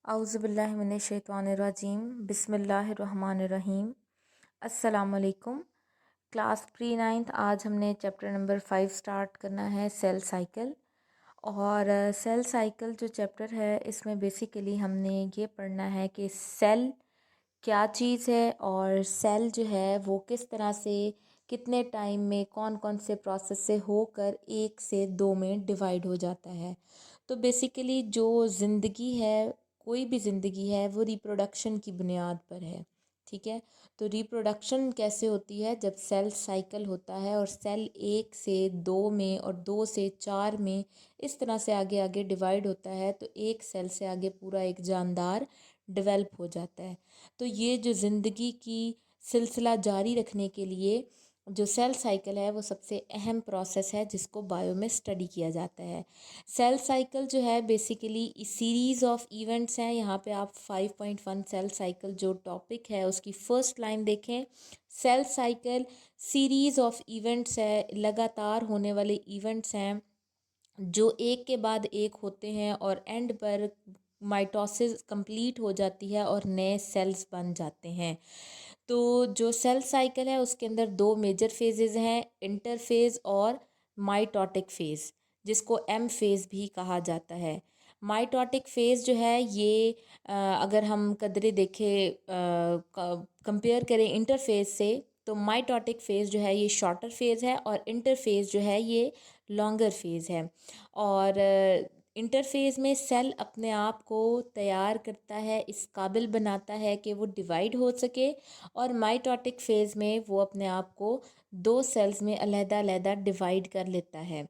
औज़ुबिल्लाहिमिनश्शैतानिर्रजीम बिस्मिल्लाहिर्रहमानिर्रहीम। अस्सलामुअलैकुम। Class pre ninth, आज हमने चैप्टर नंबर 5 स्टार्ट करना है, सेल साइकिल। और सेल साइकिल जो चैप्टर है इसमें बेसिकली हमने ये पढ़ना है कि सेल क्या चीज़ है और सेल जो है वो किस तरह से कितने टाइम में कौन कौन से प्रोसेस से होकर 1 से 2 में डिवाइड हो जाता है। तो बेसिकली जो ज़िंदगी है, कोई भी ज़िंदगी है, वो रिप्रोडक्शन की बुनियाद पर है। ठीक है, तो रिप्रोडक्शन कैसे होती है? जब सेल साइकिल होता है और सेल 1 से 2 में और 2 से 4 में इस तरह से आगे आगे डिवाइड होता है, तो एक सेल से आगे पूरा एक जानदार डेवलप हो जाता है। तो ये जो ज़िंदगी की सिलसिला जारी रखने के लिए जो सेल साइकिल है वो सबसे अहम प्रोसेस है जिसको बायो में स्टडी किया जाता है। सेल साइकिल जो है बेसिकली सीरीज़ ऑफ इवेंट्स हैं। यहाँ पे आप 5.1 सेल साइकिल जो टॉपिक है उसकी फ़र्स्ट लाइन देखें। Cell cycle series of events है, लगातार होने वाले इवेंट्स हैं जो एक के बाद एक होते हैं और एंड पर माइटोसिस कंप्लीट हो जाती है और नए सेल्स बन जाते हैं। तो जो सेल साइकिल है उसके अंदर 2 मेजर फेजेस हैं, इंटरफेज और माइटोटिक फेज़, जिसको एम फेज़ भी कहा जाता है। माइटोटिक फेज़ जो है ये अगर हम कदरे देखें, कंपेयर करें इंटरफेज से, तो माइटोटिक फेज़ जो है ये शॉर्टर फेज़ है और इंटरफेज जो है ये लॉन्गर फेज़ है। और इंटरफेज़ में सेल अपने आप को तैयार करता है, इस काबिल बनाता है कि वो डिवाइड हो सके, और माइटोटिक फेज़ में वो अपने आप को 2 सेल्स में अलहदा-अलहदा डिवाइड कर लेता है।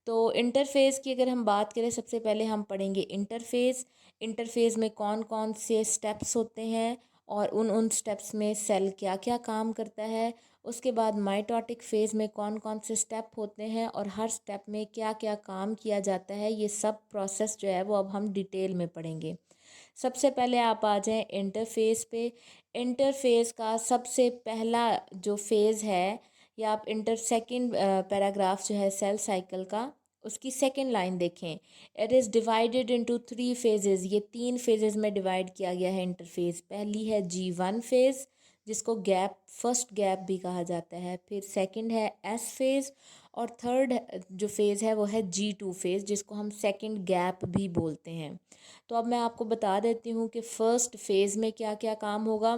तो इंटरफ़ेज़ की अगर हम बात करें, सबसे पहले हम पढ़ेंगे इंटरफ़ेज़। इंटरफ़ेज़ में कौन कौन से स्टेप्स होते हैं और उन स्टेप्स में सेल क्या क्या काम करता है। उसके बाद माइटोटिक फ़ेज़ में कौन कौन से स्टेप होते हैं और हर स्टेप में क्या क्या काम किया जाता है। ये सब प्रोसेस जो है वो अब हम डिटेल में पढ़ेंगे। सबसे पहले आप आ जाएं इंटरफ़ेज़ पे। इंटरफ़ेज़ का सबसे पहला जो फ़ेज़ है, या आप सेकंड पैराग्राफ जो है सेल साइकिल का, उसकी सेकंड लाइन देखें। It is divided into 3 phases. ये 3 फेजेस में डिवाइड किया गया है इंटरफेस। पहली है G1 फेज़, जिसको गैप फर्स्ट गैप भी कहा जाता है। फिर सेकंड है S फेज़, और थर्ड जो फेज़ है वो है G2 फेज़, जिसको हम सेकंड गैप भी बोलते हैं। तो अब मैं आपको बता देती हूँ कि फ़र्स्ट फेज़ में क्या क्या काम होगा।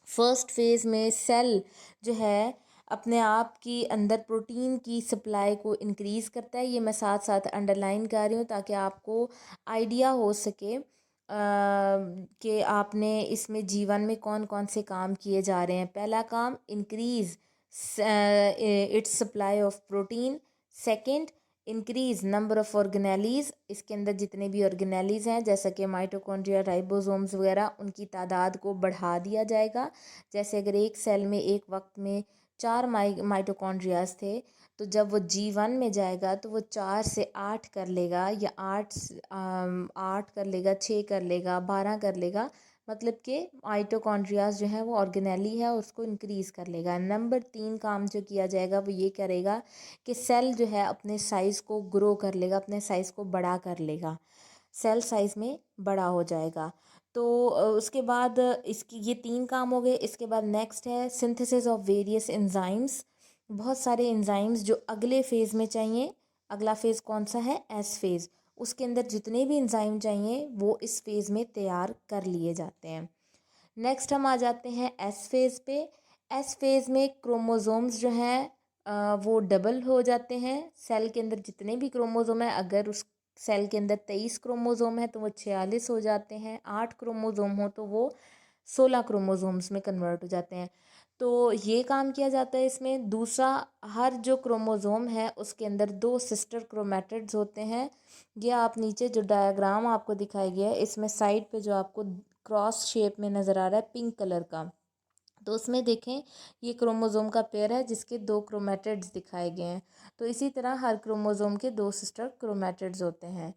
फर्स्ट फेज़ में सेल जो है अपने आप की अंदर प्रोटीन की सप्लाई को इंक्रीज़ करता है। ये मैं साथ साथ अंडरलाइन कर रही हूँ ताकि आपको आइडिया हो सके कि आपने इसमें जीवन में कौन कौन से काम किए जा रहे हैं। पहला काम, increase its supply of protein. Second, increase number of organelles. इसके अंदर जितने भी ऑर्गेनेलीज़ हैं, जैसा कि माइटोकॉन्ड्रिया, राइबोसोम्स वगैरह, उनकी तादाद को बढ़ा दिया जाएगा। जैसे अगर एक सेल में एक वक्त में 4 माइटोकॉन्ड्रियाज थे, तो जब वो G1 में जाएगा तो वो 4 से 8 कर लेगा, या 8 कर लेगा, 6 कर लेगा, 12 कर लेगा। मतलब कि माइटोकॉन्ड्रियाज जो है वो ऑर्गेनेली है, उसको इंक्रीज़ कर लेगा। नंबर 3 काम जो किया जाएगा वो ये करेगा कि सेल जो है अपने साइज़ को ग्रो कर लेगा, अपने साइज़ को बड़ा कर लेगा, सेल साइज़ में बड़ा हो जाएगा। तो उसके बाद इसकी ये 3 काम हो गए। इसके बाद नेक्स्ट है सिंथेसिस ऑफ वेरियस एंजाइम्स। बहुत सारे एंजाइम्स जो अगले फेज़ में चाहिए। अगला फ़ेज़ कौन सा है? S phase. उसके अंदर जितने भी एंजाइम चाहिए वो इस फेज़ में तैयार कर लिए जाते हैं। नेक्स्ट हम आ जाते हैं एस फेज़ पे। एस फेज़ में क्रोमोसोम्स जो हैं वो डबल हो जाते हैं। सेल के अंदर जितने भी क्रोमोसोम हैं, अगर उस सेल के अंदर 23 क्रोमोसोम है तो वो 46 हो जाते हैं। 8 क्रोमोसोम हो तो वो 16 क्रोमोसोम्स में कन्वर्ट हो जाते हैं। तो ये काम किया जाता है इसमें। दूसरा, हर जो क्रोमोसोम है उसके अंदर 2 सिस्टर क्रोमैटिड्स होते हैं। ये आप नीचे जो डायग्राम आपको दिखाया गया है, इसमें साइड पे जो आपको क्रॉस शेप में नज़र आ रहा है पिंक कलर का, तो उसमें देखें ये क्रोमोसोम का पेयर है जिसके 2 क्रोमैटिड्स दिखाए गए हैं। तो इसी तरह हर क्रोमोसोम के 2 सिस्टर क्रोमैटिड्स होते हैं।